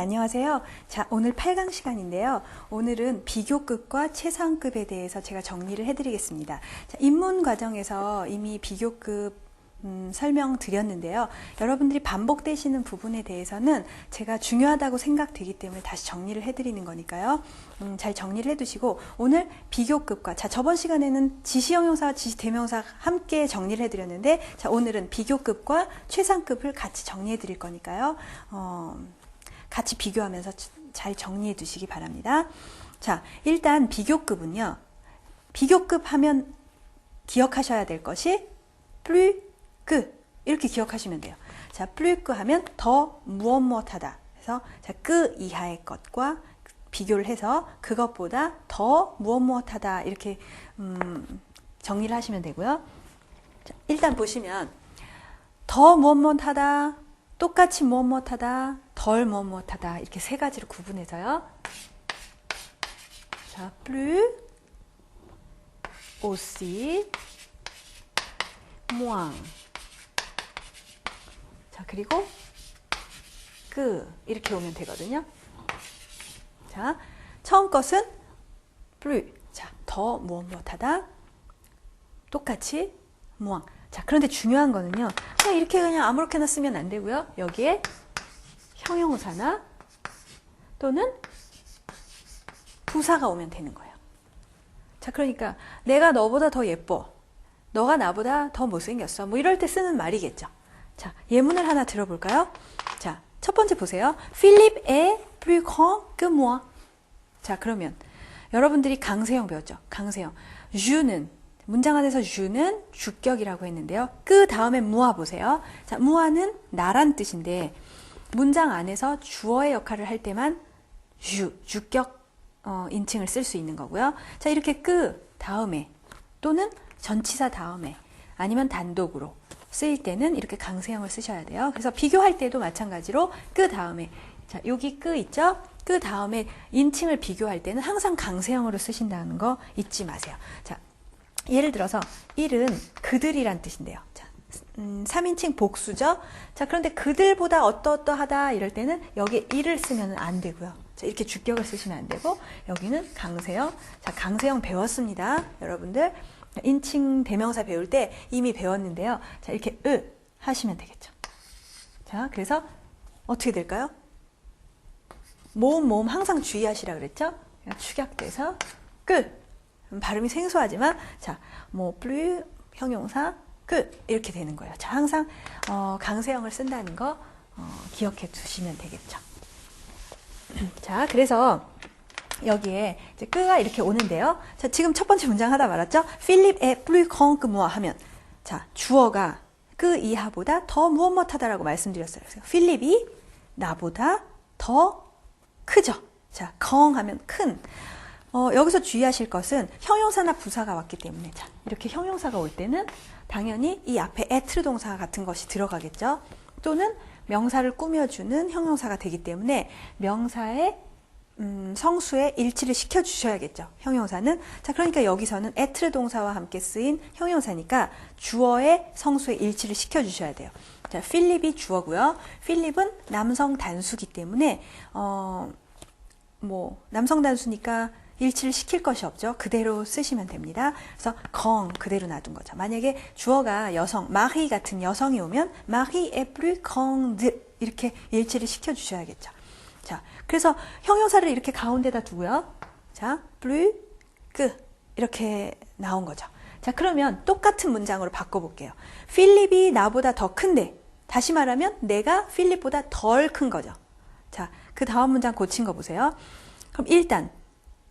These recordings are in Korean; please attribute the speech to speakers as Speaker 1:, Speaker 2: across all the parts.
Speaker 1: 안녕하세요. 자, 오늘 8강 시간인데요. 오늘은 비교급과 최상급에 대해서 제가 정리를 해드리겠습니다. 자, 입문 과정에서 이미 비교급 설명드렸는데요. 여러분들이 반복되시는 부분에 대해서는 제가 중요하다고 생각되기 때문에 다시 정리를 해드리는 거니까요. 잘 정리를 해두시고 오늘 비교급과 자 저번 시간에는 지시형용사와 지시대명사 함께 정리를 해드렸는데 자 오늘은 비교급과 최상급을 같이 정리해 드릴 거니까요. 같이 비교하면서 잘 정리해 두시기 바랍니다. 자 일단 비교급은요. 비교급 하면 기억하셔야 될 것이 plus 이렇게 기억하시면 돼요. 자, plus 하면 더 무엇무엇하다. 그래서 자, 그 이하의 것과 비교를 해서 그것보다 더 무엇무엇하다 이렇게 정리를 하시면 되고요. 자, 일단 보시면 더 무엇무엇하다, 똑같이 무엇무엇하다, 덜 무엇무엇하다 이렇게 세 가지로 구분해서요. 자, plus, aussi, moins. 자, 그리고 이렇게 오면 되거든요. 자, 처음 것은 plus. 자, 더 무엇무엇하다. 똑같이 moins. 자, 그런데 중요한 거는요. 이렇게 그냥 아무렇게나 쓰면 안 되고요. 여기에 형용사나 또는 부사가 오면 되는 거예요. 자, 그러니까 내가 너보다 더 예뻐. 너가 나보다 더 못생겼어. 뭐 이럴 때 쓰는 말이겠죠. 자, 예문을 하나 들어볼까요? 자, 첫 번째 보세요. Philippe est plus grand que moi. 자, 그러면 여러분들이 강세형 배웠죠? 강세형. 주는 문장 안에서 주는 주격이라고 했는데요. 그 다음에 무아 보세요. 자, 무아는 나란 뜻인데 문장 안에서 주어의 역할을 할 때만 주격 인칭을 쓸 수 있는 거고요. 자, 이렇게 그 다음에 또는 전치사 다음에 아니면 단독으로 쓰일 때는 이렇게 강세형을 쓰셔야 돼요. 그래서 비교할 때도 마찬가지로 그 다음에 자 여기 그 있죠? 그 다음에 인칭을 비교할 때는 항상 강세형으로 쓰신다는 거 잊지 마세요. 자 예를 들어서 일은 그들이란 뜻인데요. 자 3인칭 복수죠? 자 그런데 그들보다 어떠어떠하다 이럴 때는 여기 일을 쓰면 안 되고요. 자, 이렇게 주격을 쓰시면 안 되고 여기는 강세형. 자 강세형 배웠습니다. 여러분들. 인칭 대명사 배울 때 이미 배웠는데요. 자, 이렇게 하시면 되겠죠. 자, 그래서 어떻게 될까요? 모음 항상 주의하시라 그랬죠? 축약돼서 발음이 생소하지만 자, 뭐 plus 형용사 이렇게 되는 거예요. 자, 항상 강세형을 쓴다는 거 기억해 두시면 되겠죠. 자, 그래서 여기에 이제 끄가 이렇게 오는데요. 자, 지금 첫 번째 문장 하다 말았죠? Philippe est plus grand que moi 하면 자, 주어가 그 이하보다 더 무엇무엇하다라고 말씀드렸어요. 그래서 필립이 나보다 더 크죠. 자, grand 하면 큰. 여기서 주의하실 것은 형용사나 부사가 왔기 때문에 자, 이렇게 형용사가 올 때는 당연히 이 앞에 être 동사 같은 것이 들어가겠죠. 또는 명사를 꾸며주는 형용사가 되기 때문에 명사의 성수에 일치를 시켜 주셔야겠죠. 형용사는. 자, 그러니까 여기서는 être 동사와 함께 쓰인 형용사니까 주어의 성수에 일치를 시켜 주셔야 돼요. 자, 필립이 주어고요. 필립은 남성 단수기 때문에 뭐 남성 단수니까 일치를 시킬 것이 없죠. 그대로 쓰시면 됩니다. 그래서 grand 그대로 놔둔 거죠. 만약에 주어가 여성, 마리 같은 여성이 오면 마리 est plus grande 이렇게 일치를 시켜 주셔야겠죠. 자, 그래서 형용사를 이렇게 가운데다 두고요. 자, plus 이렇게 나온 거죠. 자, 그러면 똑같은 문장으로 바꿔볼게요. 필립이 나보다 더 큰데 다시 말하면 내가 필립보다 덜 큰 거죠. 자, 그 다음 문장 고친 거 보세요. 그럼 일단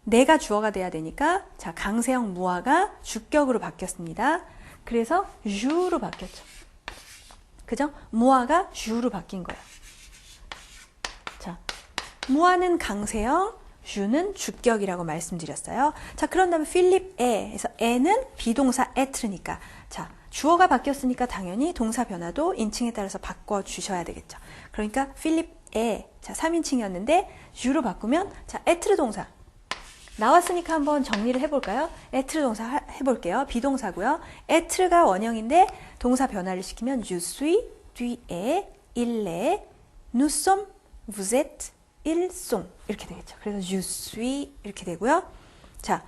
Speaker 1: 내가 주어가 돼야 되니까 자, 강세형 무아가 주격으로 바뀌었습니다. 그래서 주로 바뀌었죠. 그죠? 무아가 주로 바뀐 거예요. 자, 무아는 강세형, 주는 주격이라고 말씀드렸어요. 자, 그런 다음에 필립에에서 에는 비동사 에트르니까 자, 주어가 바뀌었으니까 당연히 동사 변화도 인칭에 따라서 바꿔주셔야 되겠죠. 그러니까 필립에 자, 3인칭이었는데 주로 바꾸면 자, 에트르 동사 나왔으니까 한번 정리를 해볼까요? 에트르 동사 해볼게요. 비동사고요. 에트르가 원형인데 동사 변화를 시키면 je suis, tu es, il est, nous sommes, vous êtes, ils sont 이렇게 되겠죠. 그래서 je suis 이렇게 되고요. 자,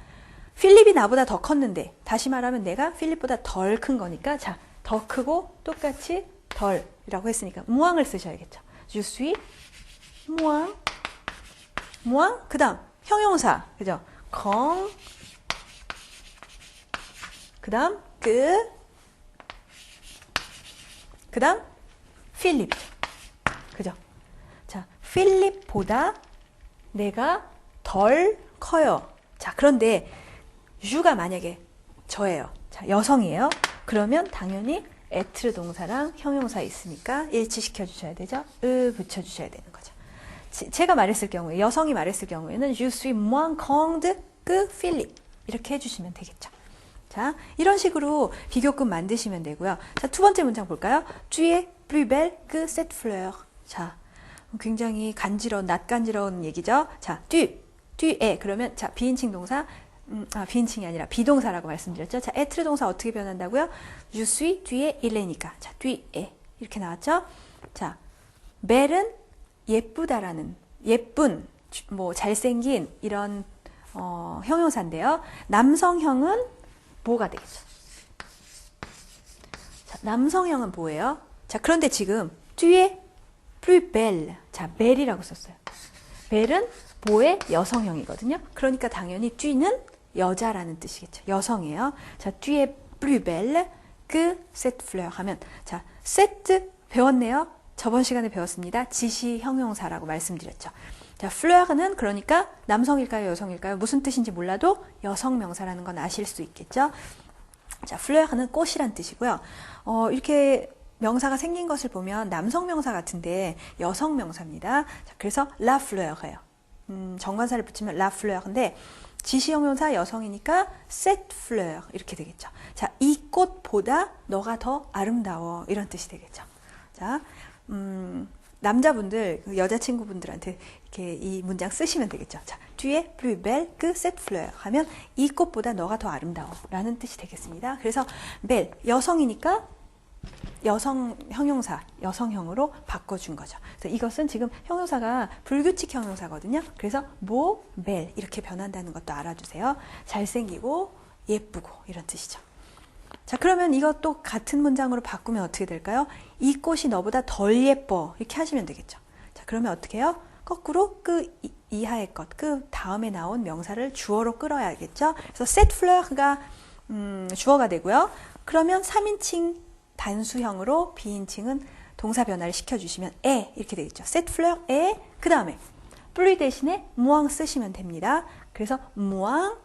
Speaker 1: 필립이 나보다 더 컸는데 다시 말하면 내가 필립보다 덜 큰 거니까 자, 더 크고 똑같이 덜이라고 했으니까 모앙을 쓰셔야겠죠. je suis moins 그 다음 형용사 그죠? grand 그 다음 그 다음 필립이죠. 그죠? 자, 필립보다 내가 덜 커요. 자, 그런데 유가 만약에 저예요. 자, 여성이에요. 그러면 당연히 에트르 동사랑 형용사 있으니까 일치시켜 주셔야 되죠. 붙여 주셔야 되는 거죠. 제가 말했을 경우에 여성이 말했을 경우에는 je suis moins grande que Philippe 이렇게 해주시면 되겠죠. 자, 이런 식으로 비교급 만드시면 되고요. 자, 두 번째 문장 볼까요? Tu es plus belle que cette fleur. 자, 굉장히 간지러운, 낯간지러운 얘기죠. 자, tu es 그러면 자, 비인칭 동사 비인칭이 아니라 비동사라고 말씀드렸죠. 자, être 동사 어떻게 변한다고요? je suis, tu es, il est니까. 자, tu es 이렇게 나왔죠. 자, belle은 예쁘다라는 예쁜 뭐 잘생긴 이런 형용사인데요. 남성형은 뭐가 되겠죠? 자, 남성형은 뭐예요? 자, 그런데 지금 tu es plus belle. 자, belle이라고 썼어요. belle은 뭐의 여성형이거든요. 그러니까 당연히 tu는 여자라는 뜻이겠죠. 여성이에요. 자, tu es plus belle que cette fleur 하면 자, cette 배웠네요. 저번 시간에 배웠습니다. 지시 형용사라고 말씀드렸죠. 자, fleur는 그러니까 남성일까요, 여성일까요? 무슨 뜻인지 몰라도 여성 명사라는 건 아실 수 있겠죠. 자, fleur는 꽃이란 뜻이고요. 이렇게 명사가 생긴 것을 보면 남성 명사 같은데 여성 명사입니다. 자, 그래서 la fleur예요. 정관사를 붙이면 la fleur인데 지시 형용사 여성이니까 cette fleur 이렇게 되겠죠. 자, 이 꽃보다 너가 더 아름다워 이런 뜻이 되겠죠. 자, 남자분들, 여자친구분들한테 이렇게 이 문장 쓰시면 되겠죠. 자, tu es plus belle que cette fleur 하면 이 꽃보다 너가 더 아름다워 라는 뜻이 되겠습니다. 그래서 belle, 여성이니까 여성 형용사, 여성형으로 바꿔준 거죠. 그래서 이것은 지금 형용사가 불규칙 형용사거든요. 그래서 beau, belle 이렇게 변한다는 것도 알아주세요. 잘생기고 예쁘고 이런 뜻이죠. 자, 그러면 이것도 같은 문장으로 바꾸면 어떻게 될까요? 이 꽃이 너보다 덜 예뻐 이렇게 하시면 되겠죠. 자, 그러면 어떻게 해요? 거꾸로 그 이하의 것, 그 다음에 나온 명사를 주어로 끌어야겠죠. 그래서 cette fleur가 주어가 되고요. 그러면 3인칭 단수형으로 비인칭은 동사 변화를 시켜주시면 에 이렇게 되겠죠. cette fleur 에 그 다음에 plus 대신에 moins 쓰시면 됩니다. 그래서 moins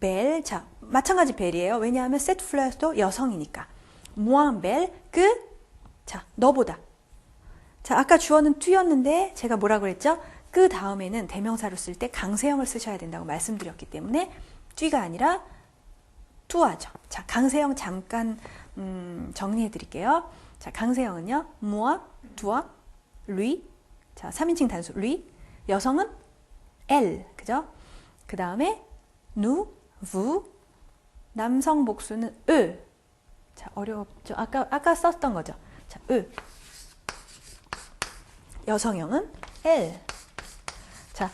Speaker 1: belle 자 마찬가지 belle이에요. 왜냐하면 cette fleur도 여성이니까 moins belle que 자 너보다 자 아까 주어는 tu였는데 제가 뭐라고 그랬죠? 그 다음에는 대명사로 쓸 때 강세형을 쓰셔야 된다고 말씀드렸기 때문에 tu가 아니라 tu하죠. 자 강세형 잠깐 정리해 드릴게요. 자, 강세형은요. moi, toi, lui. 자, 3인칭 단수 lui. 여성은 elle. 그죠? 그 다음에 nous, vous. 남성 복수는 eux. 자, 어렵죠? 아까 썼던 거죠. 자, eux. 여성형은 elle. 자,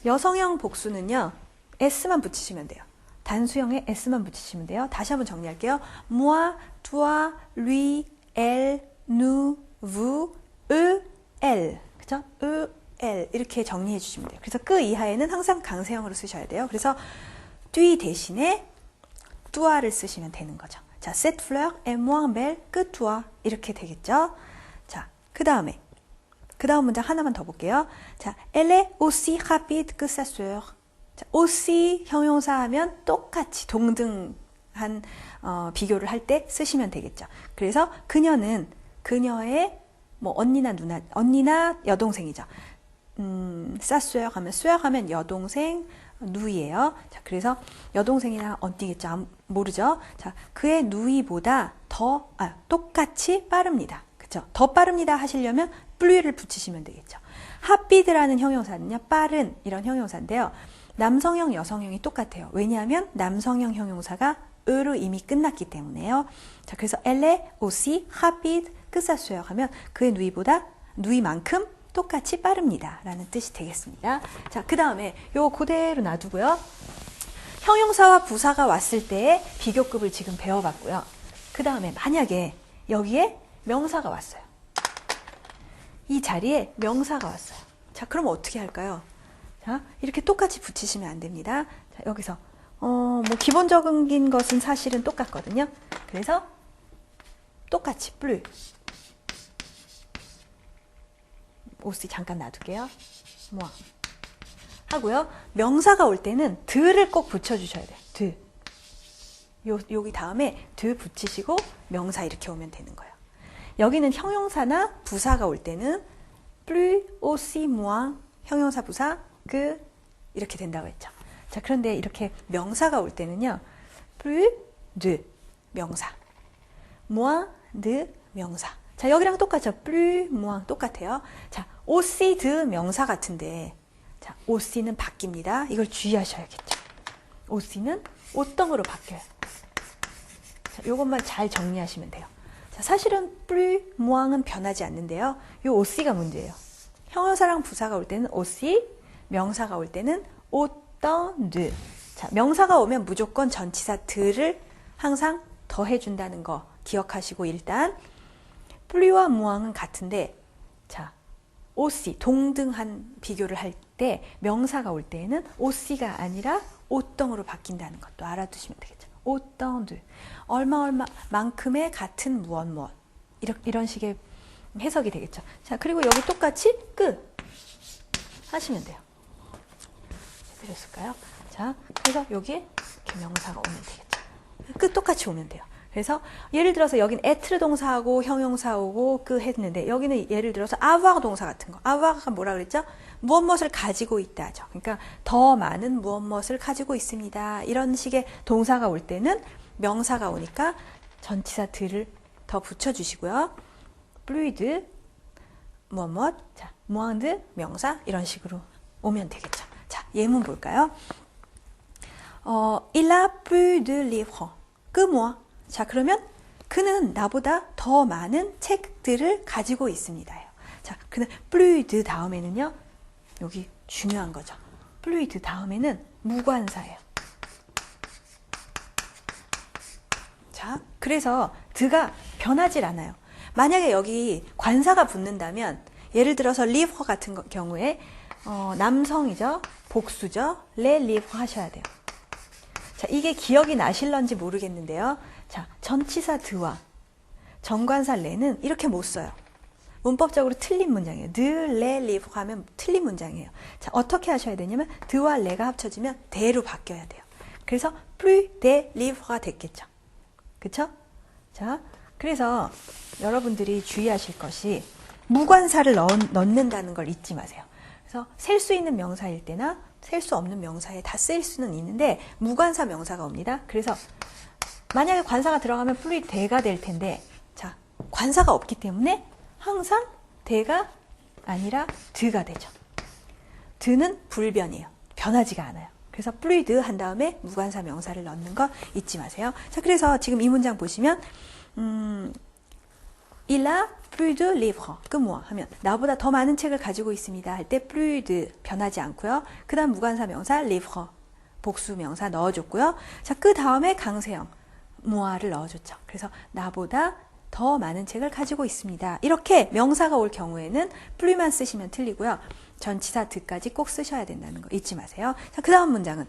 Speaker 1: 여성형 복수는요. s만 붙이시면 돼요. 단수형에 s만 붙이시면 돼요. 다시 한번 정리할게요. moi, toi, lui, elle, nous, vous, eux, elle. 그죠? eux, elle. 이렇게 정리해 주시면 돼요. 그래서 그 이하에는 항상 강세형으로 쓰셔야 돼요. 그래서 tu 대신에 toi를 쓰시면 되는 거죠. 자, cette fleur est moins belle que toi. 이렇게 되겠죠? 자, 그 다음 문장 하나만 더 볼게요. 자, elle est aussi rapide que sa sœur. 자, aussi 형용사 하면 똑같이 동등한 비교를 할 때 쓰시면 되겠죠. 그래서 그녀는 그녀의 뭐 언니나 여동생이죠. sa sœur 하면 sœur 하면 여동생 누이예요. 자, 그래서 여동생이나 언니겠죠. 모르죠. 자, 그의 누이보다 똑같이 빠릅니다. 그렇죠? 더 빠릅니다 하시려면 plus를 붙이시면 되겠죠. rapide라는 형용사는요. 빠른 이런 형용사인데요. 남성형, 여성형이 똑같아요. 왜냐하면 남성형 형용사가 으로 이미 끝났기 때문에요. 자, 그래서 elle est aussi rapide que sa sœur 하면 그의 누이만큼 똑같이 빠릅니다 라는 뜻이 되겠습니다. 자, 그 다음에 요거 그대로 놔두고요. 형용사와 부사가 왔을 때의 비교급을 지금 배워봤고요. 그 다음에 만약에 여기에 명사가 왔어요. 이 자리에 명사가 왔어요. 자, 그럼 어떻게 할까요? 자, 이렇게 똑같이 붙이시면 안 됩니다. 자, 여기서 뭐 기본적인 것은 사실은 똑같거든요. 그래서 똑같이 plus aussi 잠깐 놔둘게요. 뭐 하고요. 명사가 올 때는 드를 꼭 붙여주셔야 돼요. 드. 여기 다음에 드 붙이시고 명사 이렇게 오면 되는 거예요. 여기는 형용사나 부사가 올 때는 plus, aussi, moins, 형용사, 부사, 그 이렇게 된다고 했죠. 자, 그런데 이렇게 명사가 올 때는요. plus de 명사, moins de 명사. 자, 여기랑 똑같죠. plus, moins 똑같아요. 자, aussi de 명사 같은데 자, aussi는 바뀝니다. 이걸 주의하셔야겠죠. aussi는 au등으로 바뀌어요. 자, 이것만 잘 정리하시면 돼요. 자, 사실은 plus, mois는 변하지 않는데요. 이 aussi가 문제예요. 형용사랑 부사가 올 때는 aussi, 명사가 올 때는 autant de. 자, 명사가 오면 무조건 전치사 드를 항상 더해준다는 거 기억하시고 일단 plus와 mois는 같은데 자, aussi, 동등한 비교를 할 때 명사가 올 때에는 aussi가 아니라 auting으로 바뀐다는 것도 알아두시면 되겠죠. autant de. 얼마만큼의 같은 무엇 이런 식의 해석이 되겠죠. 자, 그리고 여기 똑같이 끄 하시면 돼요. 되셨을까요? 자, 그래서 여기에 이렇게 명사가 오면 되겠죠. 끄 똑같이 오면 돼요. 그래서 예를 들어서 여긴 être 동사하고 형용사 오고 그 했는데 여기는 예를 들어서 avoir 동사 같은 거. avoir가 뭐라 그랬죠? 무엇을 가지고 있다죠. 그러니까 더 많은 무엇을 가지고 있습니다. 이런 식의 동사가 올 때는 명사가 오니까 전치사 드를 더 붙여주시고요. plus de 무엇 자, moins de 명사 이런 식으로 오면 되겠죠. 자, 예문 볼까요? Il a plus de livres que moi. 자, 그러면 그는 나보다 더 많은 책들을 가지고 있습니다. 자, 그는 plus de 다음에는요. 여기 중요한 거죠. plus de 다음에는 무관사예요. 자, 그래서 드가 변하질 않아요. 만약에 여기 관사가 붙는다면 예를 들어서 livre 같은 경우에 남성이죠. 복수죠. les livres 하셔야 돼요. 자, 이게 기억이 나실런지 모르겠는데요. 자, 전치사 드와 정관사 레는 이렇게 못 써요. 문법적으로 틀린 문장이에요. de, les livres 하면 틀린 문장이에요. 자, 어떻게 하셔야 되냐면 드와 레가 합쳐지면 대로 바뀌어야 돼요. 그래서 plus des livres가 됐겠죠. 그쵸? 자, 그래서 여러분들이 주의하실 것이 무관사를 넣는다는 걸 잊지 마세요. 그래서 셀 수 있는 명사일 때나 셀 수 없는 명사에 다 쓰일 수는 있는데 무관사 명사가 옵니다. 그래서 만약에 관사가 들어가면 plus 대가 될 텐데 자, 관사가 없기 때문에 항상 대가 아니라 드가 되죠. 드는 불변이에요. 변하지가 않아요. 그래서 plus de 한 다음에 무관사 명사를 넣는 거 잊지 마세요. 자, 그래서 지금 이 문장 보시면 Il a plus de livres que moi 하면 나보다 더 많은 책을 가지고 있습니다. 할 때 plus de 변하지 않고요. 그 다음 무관사 명사 livre 복수 명사 넣어줬고요. 자, 그 다음에 강세형 moi를 넣어줬죠. 그래서 나보다 더 많은 책을 가지고 있습니다. 이렇게 명사가 올 경우에는 plus만 쓰시면 틀리고요. 전치사 드까지 꼭 쓰셔야 된다는 거 잊지 마세요. 자, 그 다음 문장은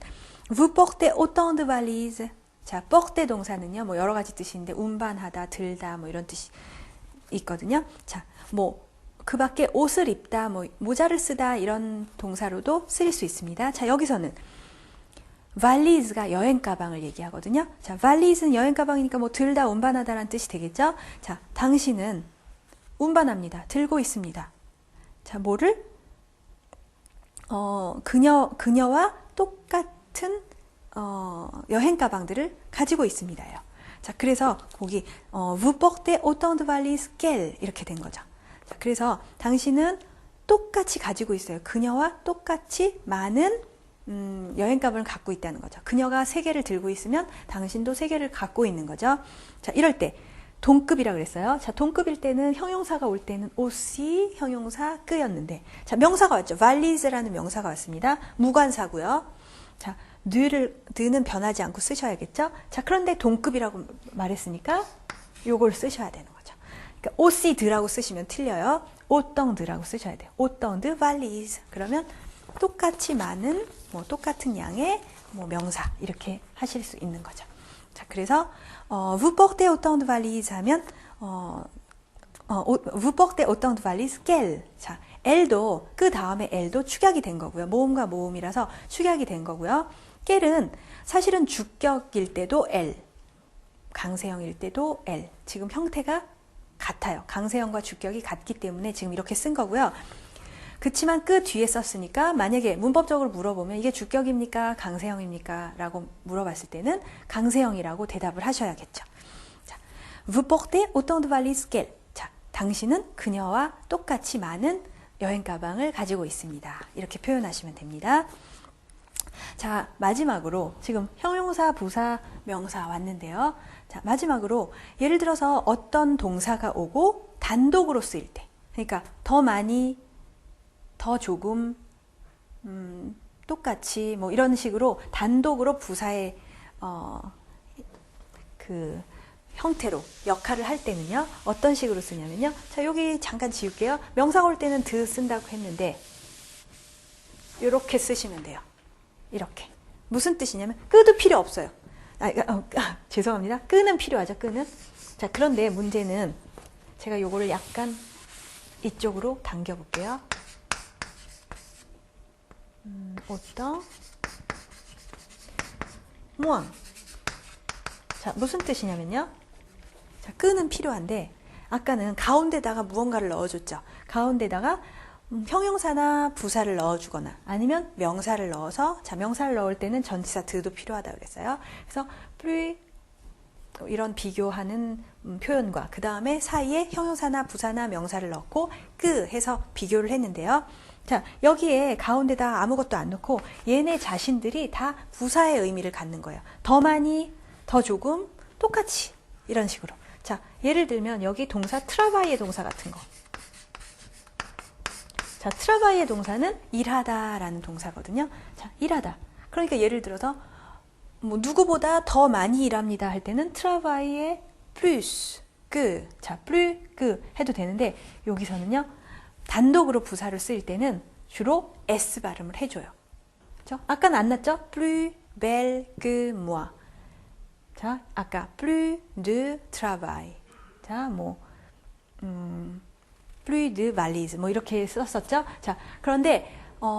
Speaker 1: Vous portez autant de valises. 자, porter 동사는요, 뭐 여러 가지 뜻인데 운반하다, 들다, 뭐 이런 뜻이 있거든요. 자, 뭐 그 밖에 옷을 입다, 뭐 모자를 쓰다 이런 동사로도 쓰일 수 있습니다. 자, 여기서는 valise가 여행 가방을 얘기하거든요. 자, valise는 여행 가방이니까 뭐 들다, 운반하다라는 뜻이 되겠죠. 자, 당신은 운반합니다. 들고 있습니다. 자, 뭐를? 그녀와 똑같은 여행 가방들을 가지고 있습니다요. 자, 그래서 거기 vous portez autant de valises qu'elle 이렇게 된 거죠. 자, 그래서 당신은 똑같이 가지고 있어요. 그녀와 똑같이 많은 여행 가방을 갖고 있다는 거죠. 그녀가 3개를 들고 있으면 당신도 3개를 갖고 있는 거죠. 자, 이럴 때 동급이라 그랬어요. 자, 동급일 때는 형용사가 올 때는 aussi 형용사 끄였는데, 자, 명사가 왔죠. valise라는 명사가 왔습니다. 무관사고요. 자, 드는 변하지 않고 쓰셔야겠죠. 자, 그런데 동급이라고 말했으니까 요걸 쓰셔야 되는 거죠. 그러니까 aussi 드라고 쓰시면 틀려요. autant 드라고 쓰셔야 돼요. autant de valise. 그러면 똑같이 많은, 뭐 똑같은 양의 뭐 명사 이렇게 하실 수 있는 거죠. 자, 그래서 vous portez autant de valises 하면 vous portez autant de valises qu'elle. 자, el도 그 다음에 el도 축약이 된 거고요. 모음과 모음이라서 축약이 된 거고요. qu'elle은 사실은 주격일 때도 l, 강세형일 때도 l. 지금 형태가 같아요. 강세형과 주격이 같기 때문에 지금 이렇게 쓴 거고요. 그치만 그 뒤에 썼으니까 만약에 문법적으로 물어보면 이게 주격입니까? 강세형입니까? 라고 물어봤을 때는 강세형이라고 대답을 하셔야겠죠. 자, vous portez autant de valises qu'elle. 자, 당신은 그녀와 똑같이 많은 여행 가방을 가지고 있습니다. 이렇게 표현하시면 됩니다. 자, 마지막으로 지금 형용사, 부사, 명사 왔는데요. 자, 마지막으로 예를 들어서 어떤 동사가 오고 단독으로 쓰일 때, 그러니까 더 많이, 더 조금, 똑같이 뭐 이런 식으로 단독으로 부사의 그 형태로 역할을 할 때는요, 어떤 식으로 쓰냐면요. 자, 여기 잠깐 지울게요. 명사가 올 때는 드 쓴다고 했는데 이렇게 쓰시면 돼요. 이렇게. 무슨 뜻이냐면 끄도 필요 없어요. 죄송합니다. 끄는 필요하죠. 끄는. 자, 그런데 문제는 제가 요거를 약간 이쪽으로 당겨 볼게요. 어떤 모양. 자, 무슨 뜻이냐면요. 자, 끄는 필요한데 아까는 가운데다가 무언가를 넣어줬죠. 가운데다가 형용사나 부사를 넣어주거나 아니면 명사를 넣어서, 자, 명사를 넣을 때는 전치사 드도 필요하다 그랬어요. 그래서 plus 이런 비교하는 표현과 그 다음에 사이에 형용사나 부사나 명사를 넣고 끄 해서 비교를 했는데요. 자, 여기에 가운데다 아무것도 안 넣고 얘네 자신들이 다 부사의 의미를 갖는 거예요. 더 많이, 더 조금, 똑같이 이런 식으로. 자, 예를 들면 여기 동사 트라바이의 동사 같은 거. 자, 트라바이의 동사는 일하다라는 동사거든요. 자, 일하다. 그러니까 예를 들어서 뭐 누구보다 더 많이 일합니다 할 때는 트라바이의 plus 그, 자, plus 그 해도 되는데 여기서는요. 단독으로 부사를 쓸 때는 주로 S 발음을 해줘요. 그렇죠? 아까는 안 났죠? plus belle que moi. 자, 아까 plus de travail. 자, 뭐 plus de valise. 뭐 이렇게 썼었죠? 자, 그런데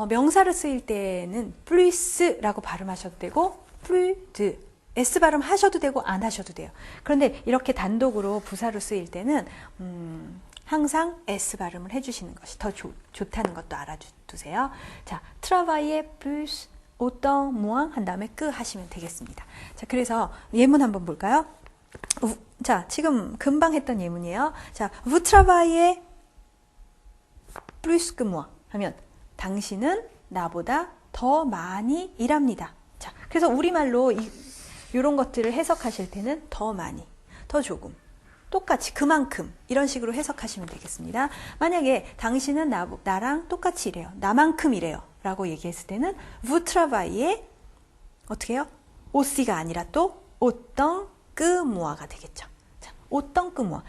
Speaker 1: 명사를 쓰일 때는 plus라고 발음하셔도 되고 plus de S 발음 하셔도 되고 안 하셔도 돼요. 그런데 이렇게 단독으로 부사로 쓰일 때는 항상 S 발음을 해주시는 것이 더 좋다는 것도 알아두세요. 자, travailler plus, autant, moins 한 다음에 끄 하시면 되겠습니다. 자, 그래서 예문 한번 볼까요? 자, 지금 금방 했던 예문이에요. 자, vous travaillez plus que moi 하면 당신은 나보다 더 많이 일합니다. 자, 그래서 우리말로 이런 것들을 해석하실 때는 더 많이, 더 조금, 똑같이, 그만큼 이런 식으로 해석하시면 되겠습니다. 만약에 당신은 나랑 똑같이 일해요. 나만큼 일해요. 라고 얘기했을 때는 vous travaillez 어떻게 해요? aussi가 아니라 또 autant que moi가 되겠죠. 자, autant que moi.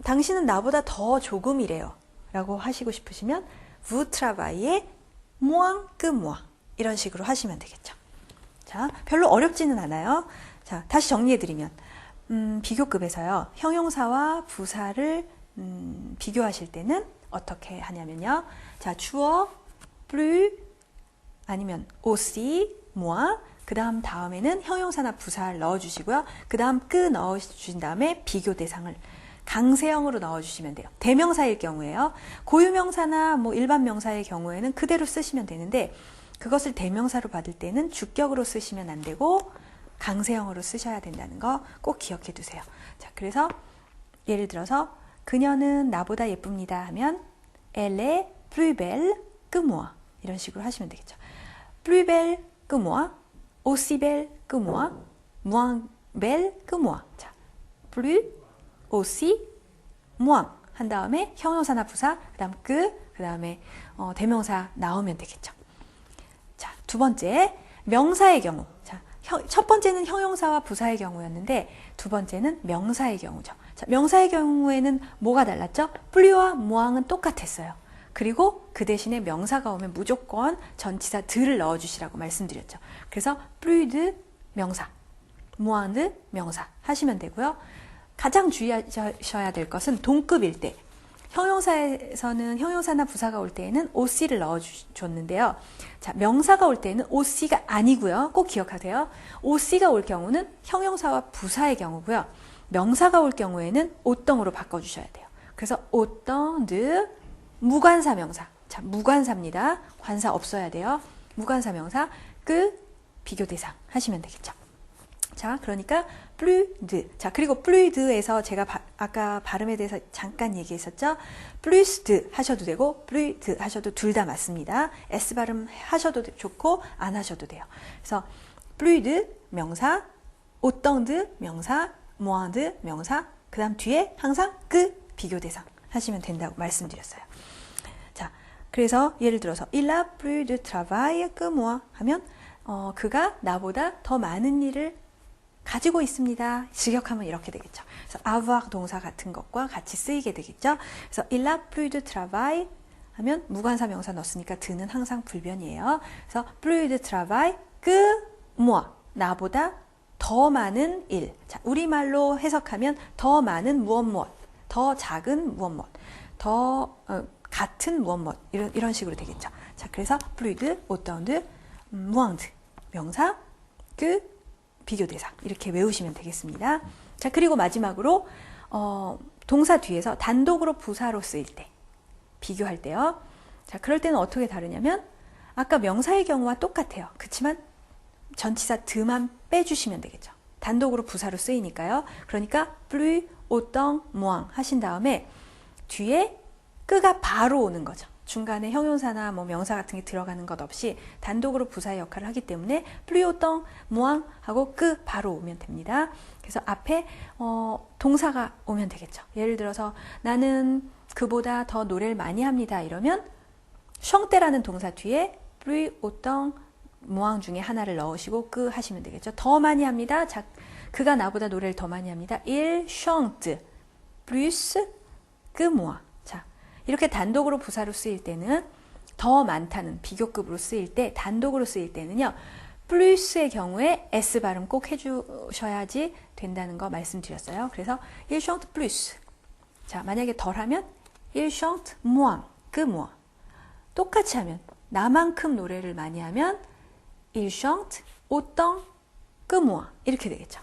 Speaker 1: 당신은 나보다 더 조금 일해요. 라고 하시고 싶으시면 vous travaillez moins que moi. 이런 식으로 하시면 되겠죠. 자, 별로 어렵지는 않아요. 자, 다시 정리해드리면 비교급에서요. 형용사와 부사를 비교하실 때는 어떻게 하냐면요. 자, 주어, plus 아니면 aussi, moi 그 다음에는 형용사나 부사를 넣어주시고요. 그 다음 끄 넣어주신 다음에 비교 대상을 강세형으로 넣어주시면 돼요. 대명사일 경우에요. 고유명사나 뭐 일반 명사의 경우에는 그대로 쓰시면 되는데 그것을 대명사로 받을 때는 주격으로 쓰시면 안 되고 강세형으로 쓰셔야 된다는 거 꼭 기억해 두세요. 자, 그래서 예를 들어서 그녀는 나보다 예쁩니다 하면 Elle est plus belle que moi 이런 식으로 하시면 되겠죠. Plus belle que moi, aussi belle que moi, moins belle que moi. 자, plus aussi, moins 한 다음에 형용사나 부사, 그 다음 그 다음에 대명사 나오면 되겠죠. 자, 두 번째, 명사의 경우. 자, 첫 번째는 형용사와 부사의 경우였는데 두 번째는 명사의 경우죠. 자, 명사의 경우에는 뭐가 달랐죠? plu와 mois는 똑같았어요. 그리고 그 대신에 명사가 오면 무조건 전치사 드를 넣어주시라고 말씀드렸죠. 그래서 plus de 명사, moins de 명사 하시면 되고요. 가장 주의하셔야 될 것은 동급일 때, 형용사에서는 형용사나 부사가 올 때에는 OC를 넣어줬는데요. 자, 명사가 올 때는 OC가 아니고요. 꼭 기억하세요. OC가 올 경우는 형용사와 부사의 경우고요. 명사가 올 경우에는 오덩으로 바꿔주셔야 돼요. 그래서 오덩, 드, 무관사 명사. 자, 무관사입니다. 관사 없어야 돼요. 무관사 명사, 그 비교대상 하시면 되겠죠. 자, 그러니까 plus de. 자, 그리고 plus de에서 제가 아까 발음에 대해서 잠깐 얘기했었죠. plus de 하셔도 되고 plus de 하셔도 둘 다 맞습니다. S 발음 하셔도 좋고 안 하셔도 돼요. 그래서 plus de 명사, autant de 명사, moins de 명사, 그 다음 뒤에 항상 그 비교대상 하시면 된다고 말씀드렸어요. 자, 그래서 예를 들어서 il a plus de travail que moi 하면 그가 나보다 더 많은 일을 가지고 있습니다. 직역하면 이렇게 되겠죠. 그래서 avoir 동사 같은 것과 같이 쓰이게 되겠죠. 그래서 il a plus de travail 하면 무관사 명사 넣었으니까 드는 항상 불변이에요. 그래서 plus de travail que moi, 나보다 더 많은 일. 자, 우리말로 해석하면 더 많은 무엇 무엇, 더 작은 무엇 무엇, 더 같은 무엇 무엇, 이런 식으로 되겠죠. 자, 그래서 plus de, autant de, moins de 명사, 그 비교대상 이렇게 외우시면 되겠습니다. 자, 그리고 마지막으로 동사 뒤에서 단독으로 부사로 쓰일 때, 비교할 때요. 자, 그럴 때는 어떻게 다르냐면 아까 명사의 경우와 똑같아요. 그렇지만 전치사 드만 빼주시면 되겠죠. 단독으로 부사로 쓰이니까요. 그러니까 plus, autant, moins 하신 다음에 뒤에 끄가 바로 오는 거죠. 중간에 형용사나 뭐 명사 같은 게 들어가는 것 없이 단독으로 부사의 역할을 하기 때문에 plus, autant, moins 하고 그 바로 오면 됩니다. 그래서 앞에 동사가 오면 되겠죠. 예를 들어서 나는 그보다 더 노래를 많이 합니다. 이러면 chanter라는 동사 뒤에 plus, autant, moins 중에 하나를 넣으시고 그 하시면 되겠죠. 더 많이 합니다. 자, 그가 나보다 노래를 더 많이 합니다. il chante plus que moi. 이렇게 단독으로 부사로 쓰일 때는 더 많다는 비교급으로 쓰일 때, 단독으로 쓰일 때는요. plus의 경우에 S 발음 꼭 해주셔야지 된다는 거 말씀드렸어요. 그래서 il chante plus. 자, 만약에 덜하면 il chante moins, que moi. 똑같이 하면, 나만큼 노래를 많이 하면 il chante autant que moi. 이렇게 되겠죠.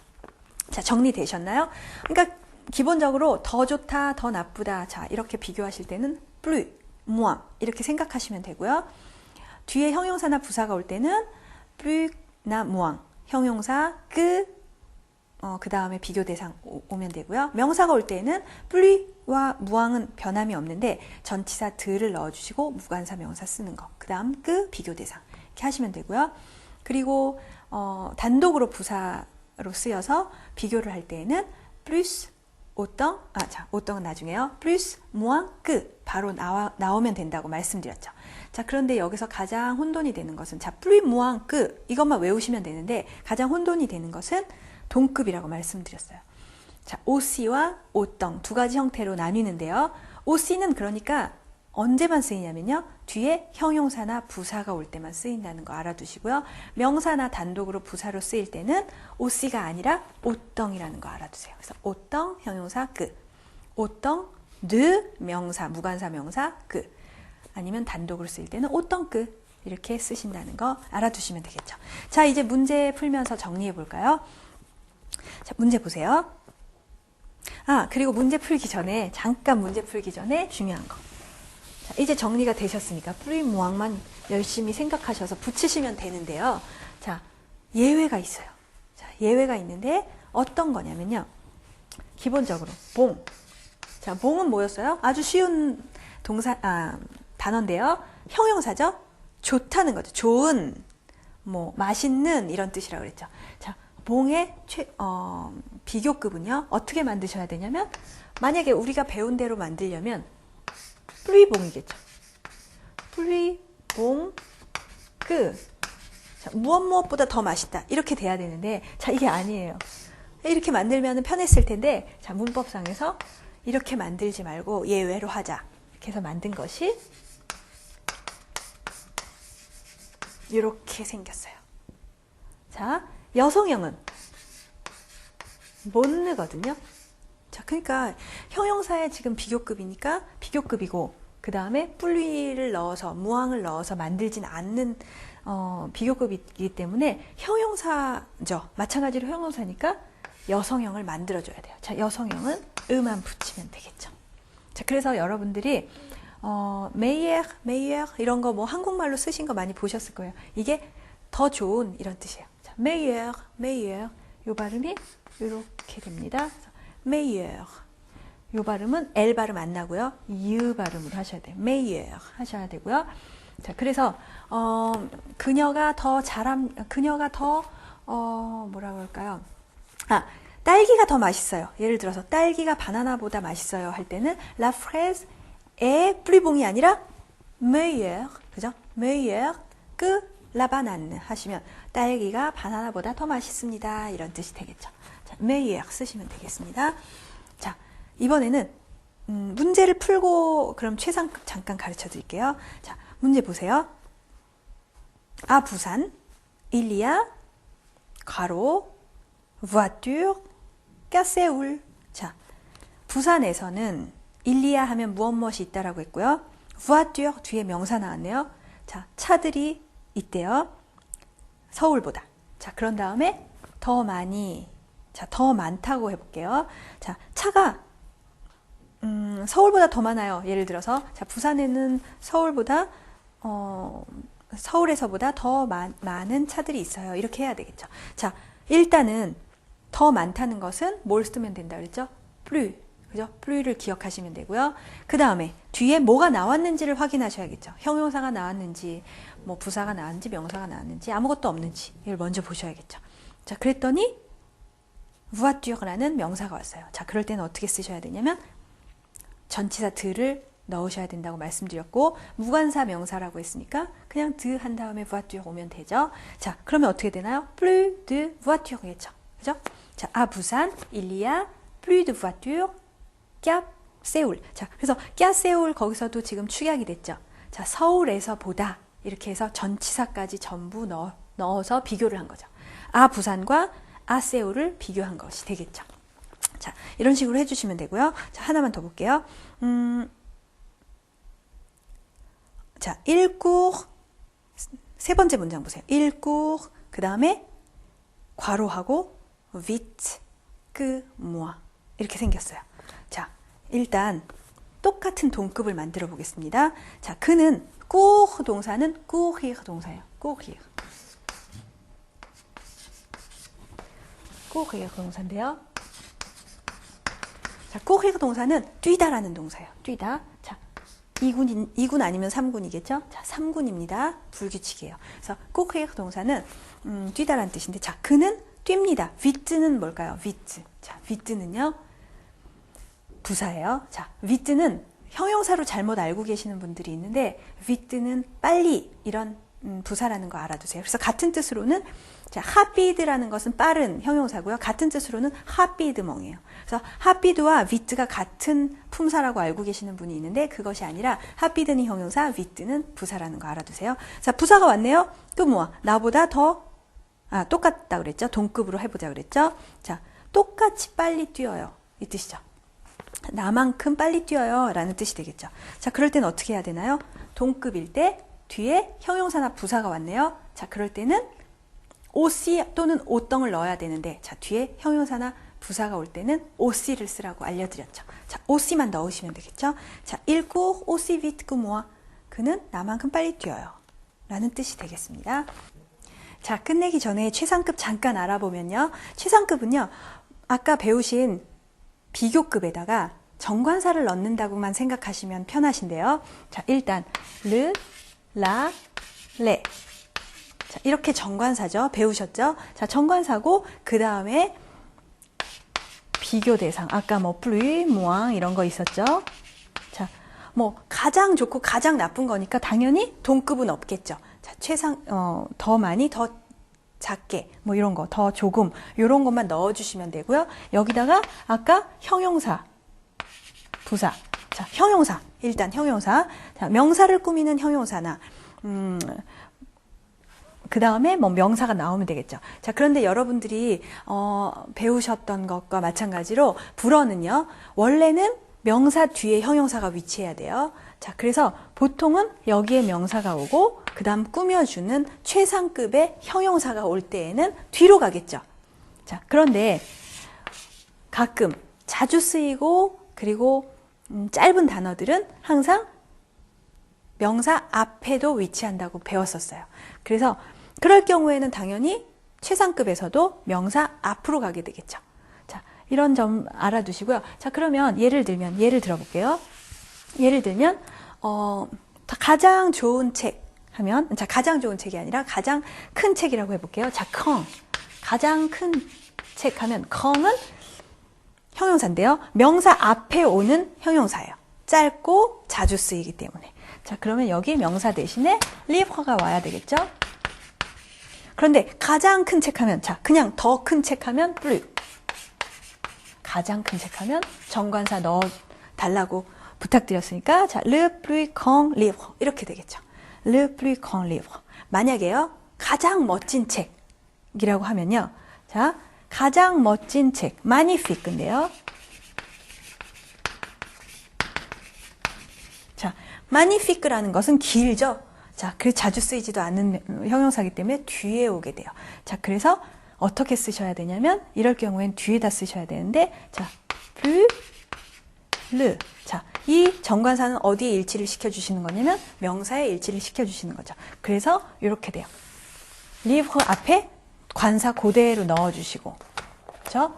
Speaker 1: 자, 정리되셨나요? 그러니까 기본적으로 더 좋다, 더 나쁘다. 자, 이렇게 비교하실 때는 plus, moins 이렇게 생각하시면 되고요. 뒤에 형용사나 부사가 올 때는 plus나 moins, 형용사 그 다음에 비교 대상 오면 되고요. 명사가 올 때는 plus와 mois는 변함이 없는데 전치사 드를 넣어주시고 무관사 명사 쓰는 거. 그 다음 그 비교 대상 이렇게 하시면 되고요. 그리고 단독으로 부사로 쓰여서 비교를 할 때에는 plus, autant, autant은 나중에요. plus, moins, que 바로 나오면 된다고 말씀드렸죠. 자, 그런데 여기서 가장 혼돈이 되는 것은 자, plus, moins, que 이것만 외우시면 되는데 가장 혼돈이 되는 것은 동급이라고 말씀드렸어요. 자, OC와 autant 두 가지 형태로 나뉘는데요. OC는 그러니까 언제만 쓰이냐면요. 뒤에 형용사나 부사가 올 때만 쓰인다는 거 알아두시고요. 명사나 단독으로 부사로 쓰일 때는 OC가 아니라 autan이라는 거 알아두세요. 그래서 autant 형용사 그, autant de 명사, 무관사 명사 그, 아니면 단독으로 쓰일 때는 autant que 이렇게 쓰신다는 거 알아두시면 되겠죠. 자, 이제 문제 풀면서 정리해 볼까요? 자, 문제 보세요. 그리고 문제 풀기 전에 잠깐 문제 풀기 전에 중요한 거. 자, 이제 정리가 되셨으니까 plus, mois만 열심히 생각하셔서 붙이시면 되는데요. 자, 예외가 있어요. 자, 예외가 있는데 어떤 거냐면요. 기본적으로 봉. 자, 봉은 뭐였어요? 아주 쉬운 단어인데요. 형용사죠. 좋다는 거죠. 좋은, 뭐 맛있는 이런 뜻이라고 그랬죠. 자, 봉의 비교급은요, 어떻게 만드셔야 되냐면, 만약에 우리가 배운 대로 만들려면, 플리봉이겠죠. 플리봉, 자, 무엇보다 더 맛있다. 이렇게 돼야 되는데, 자, 이게 아니에요. 이렇게 만들면 편했을 텐데, 자, 문법상에서 이렇게 만들지 말고 예외로 하자. 이렇게 해서 만든 것이 이렇게 생겼어요. 자, 여성형은 못느거든요. 자, 그러니까 형용사에 지금 비교급이니까 비교급이고, 그 다음에 플리를 넣어서, 무항을 넣어서 만들진 않는 비교급이기 때문에 형용사죠. 마찬가지로 형용사니까 여성형을 만들어줘야 돼요. 자, 여성형은 으만 붙이면 되겠죠. 자, 그래서 여러분들이 메이에르 이런 거 뭐 한국말로 쓰신 거 많이 보셨을 거예요. 이게 더 좋은 이런 뜻이에요. 자, 메이에르 요 발음이 이렇게 됩니다. 메이에르 요 발음은 L 발음 안 나고요. 유 발음으로 하셔야 돼요. 메이에르 하셔야 되고요. 자, 그래서 그녀가 더 뭐라 그럴까요? 딸기가 더 맛있어요. 예를 들어서 딸기가 바나나보다 맛있어요 할 때는 La fraise est plus bon이 아니라 meilleure, 그죠? meilleure que la banane 하시면 딸기가 바나나보다 더 맛있습니다. 이런 뜻이 되겠죠. 자, meilleure 쓰시면 되겠습니다. 자, 이번에는 문제를 풀고 그럼 최상급 잠깐 가르쳐 드릴게요. 자, 문제 보세요. 부산, il y a 가로 voiture, 까세울. 자, 부산에서는 일리아 하면 무엇이 있다라고 했고요. voiture 뒤에 명사 나왔네요. 자, 차들이 있대요. 서울보다. 자, 그런 다음에 더 많이. 자, 더 많다고 해볼게요. 자, 차가 서울보다 더 많아요. 예를 들어서 자, 부산에는 서울에서보다 더 많은 차들이 있어요. 이렇게 해야 되겠죠. 자, 일단은 더 많다는 것은 뭘 쓰면 된다 그랬죠? plus, 그죠? plus를 기억하시면 되고요. 그 다음에 뒤에 뭐가 나왔는지를 확인하셔야겠죠. 형용사가 나왔는지, 뭐 부사가 나왔는지, 명사가 나왔는지, 아무것도 없는지 이걸 먼저 보셔야겠죠. 자, 그랬더니 voiture라는 명사가 왔어요. 자, 그럴 때는 어떻게 쓰셔야 되냐면 전치사 드를 넣으셔야 된다고 말씀드렸고, 무관사 명사라고 했으니까 그냥 드 한 다음에 voiture 오면 되죠. 자, 그러면 어떻게 되나요? plus de voiture겠죠. 그죠? 자, 부산, il y a plus de voitures qu'à 세울. 자, 그래서 qu'à 세울 거기서도 지금 축약이 됐죠. 자, 서울에서 보다 이렇게 해서 전치사까지 전부 넣어서 비교를 한 거죠. 부산과 세울을 비교한 것이 되겠죠. 자, 이런 식으로 해주시면 되고요. 자, 하나만 더 볼게요. 자, il court. 세 번째 문장 보세요. il court. 그 다음에 괄호하고 vite que moi. 이렇게 생겼어요. 자, 일단 똑같은 동급을 만들어 보겠습니다. 자, 그는 court 동사는 courir 동사예요. courir. courir 동사인데요. 자, courir 동사는 뛰다라는 동사예요. 뛰다. 자, 2군 아니면 3군이겠죠? 자, 3군입니다. 불규칙이에요. 그래서 courir 동사는 뛰다라는 뜻인데, 자, 그는 뜁니다. vite는 뭘까요? vite. 자, vite는요, 부사예요. 자, vite는 형용사로 잘못 알고 계시는 분들이 있는데, vite는 빨리 이런 부사라는 거 알아두세요. 그래서 같은 뜻으로는 자, rapide라는 것은 빠른 형용사고요. 같은 뜻으로는 rapidement 이에요. 그래서 rapide와 vite가 같은 품사라고 알고 계시는 분이 있는데 그것이 아니라 rapide는 형용사, vite는 부사라는 거 알아두세요. 자, 부사가 왔네요. 또 뭐야? 나보다 더 똑같다 그랬죠? 동급으로 해보자 그랬죠? 자, 똑같이 빨리 뛰어요. 이 뜻이죠. 나만큼 빨리 뛰어요 라는 뜻이 되겠죠. 자, 그럴 때는 어떻게 해야 되나요? 동급일 때 뒤에 형용사나 부사가 왔네요. 자, 그럴 때는 aussi 또는 오덩을 넣어야 되는데, 자, 뒤에 형용사나 부사가 올 때는 aussi를 쓰라고 알려드렸죠. 자, aussi만 넣으시면 되겠죠. 자, il court aussi vite que moi. 그는 나만큼 빨리 뛰어요 라는 뜻이 되겠습니다. 자, 끝내기 전에 최상급 잠깐 알아보면요. 최상급은요, 아까 배우신 비교급에다가 정관사를 넣는다고만 생각하시면 편하신데요. 자, 일단 le, la, le. 자, 이렇게 정관사죠. 배우셨죠? 자, 정관사고 그 다음에 비교 대상. 아까 뭐 플루이, 무앙 이런 거 있었죠? 자, 뭐 가장 좋고 가장 나쁜 거니까 당연히 동급은 없겠죠. 자, 더 많이, 더 작게, 뭐 이런 거, 더 조금, 이런 것만 넣어주시면 되고요. 여기다가 아까 형용사, 부사. 자, 형용사. 일단 형용사. 자, 명사를 꾸미는 형용사나, 그 다음에 뭐 명사가 나오면 되겠죠. 자, 그런데 여러분들이, 배우셨던 것과 마찬가지로 불어는요, 원래는 명사 뒤에 형용사가 위치해야 돼요. 자, 그래서 보통은 여기에 명사가 오고, 그 다음 꾸며주는 최상급의 형용사가 올 때에는 뒤로 가겠죠. 자, 그런데 가끔 자주 쓰이고, 그리고 짧은 단어들은 항상 명사 앞에도 위치한다고 배웠었어요. 그래서 그럴 경우에는 당연히 최상급에서도 명사 앞으로 가게 되겠죠. 자, 이런 점 알아두시고요. 자, 그러면 예를 들어볼게요. 예를 들면, 가장 좋은 책 하면, 자, 가장 좋은 책이 아니라 가장 큰 책이라고 해볼게요. 자, 가장 큰 책 하면, 컹은 형용사인데요. 명사 앞에 오는 형용사예요. 짧고 자주 쓰이기 때문에. 자, 그러면 여기 명사 대신에 리브가 와야 되겠죠? 그런데 가장 큰 책 하면, 자, 그냥 더 큰 책 하면 플루. 가장 큰 책 하면 정관사 넣어 달라고 부탁드렸으니까, 자, le plus grand livre 이렇게 되겠죠. le plus grand livre. 만약에요, 가장 멋진 책이라고 하면요, 자, 가장 멋진 책, magnifique인데요. 자, magnifique라는 것은 길죠. 자, 그래서 자주 쓰이지도 않는 형용사이기 때문에 뒤에 오게 돼요. 자, 그래서 어떻게 쓰셔야 되냐면 이럴 경우엔 뒤에다 쓰셔야 되는데, 자, plus le. 자, 이 정관사는 어디에 일치를 시켜주시는 거냐면 명사에 일치를 시켜주시는 거죠. 그래서 이렇게 돼요. livre 앞에 관사 그대로 넣어주시고, 그렇죠?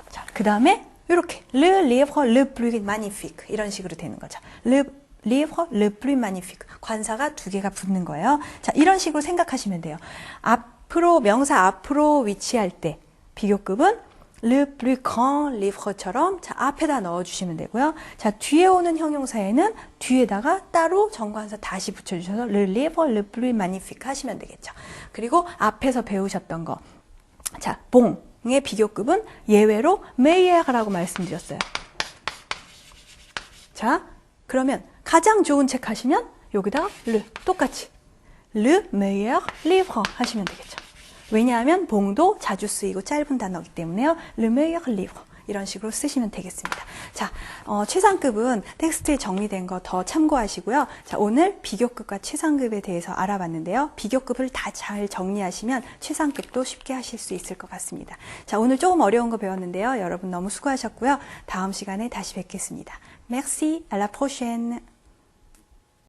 Speaker 1: 자, 그 다음에 이렇게 le livre le plus magnifique 이런 식으로 되는 거죠. le livre le plus magnifique. 관사가 두 개가 붙는 거예요. 자, 이런 식으로 생각하시면 돼요. 앞으로 명사 앞으로 위치할 때 비교급은 le plus grand livre처럼, 자, 앞에다 넣어주시면 되고요. 자, 뒤에 오는 형용사에는 뒤에다가 따로 정관사 다시 붙여주셔서 le livre le plus magnifique 하시면 되겠죠. 그리고 앞에서 배우셨던 거, 자, 봉의 비교급은 예외로 meilleur라고 말씀드렸어요. 자, 그러면 가장 좋은 책 하시면 여기다가 le 똑같이 le meilleur livre 하시면 되겠죠. 왜냐하면 봉도 자주 쓰이고 짧은 단어이기 때문에요. le meilleur livre 이런 식으로 쓰시면 되겠습니다. 자, 최상급은 텍스트에 정리된 거 더 참고하시고요. 자, 오늘 비교급과 최상급에 대해서 알아봤는데요. 비교급을 다 잘 정리하시면 최상급도 쉽게 하실 수 있을 것 같습니다. 자, 오늘 조금 어려운 거 배웠는데요. 여러분 너무 수고하셨고요. 다음 시간에 다시 뵙겠습니다. Merci, à la prochaine.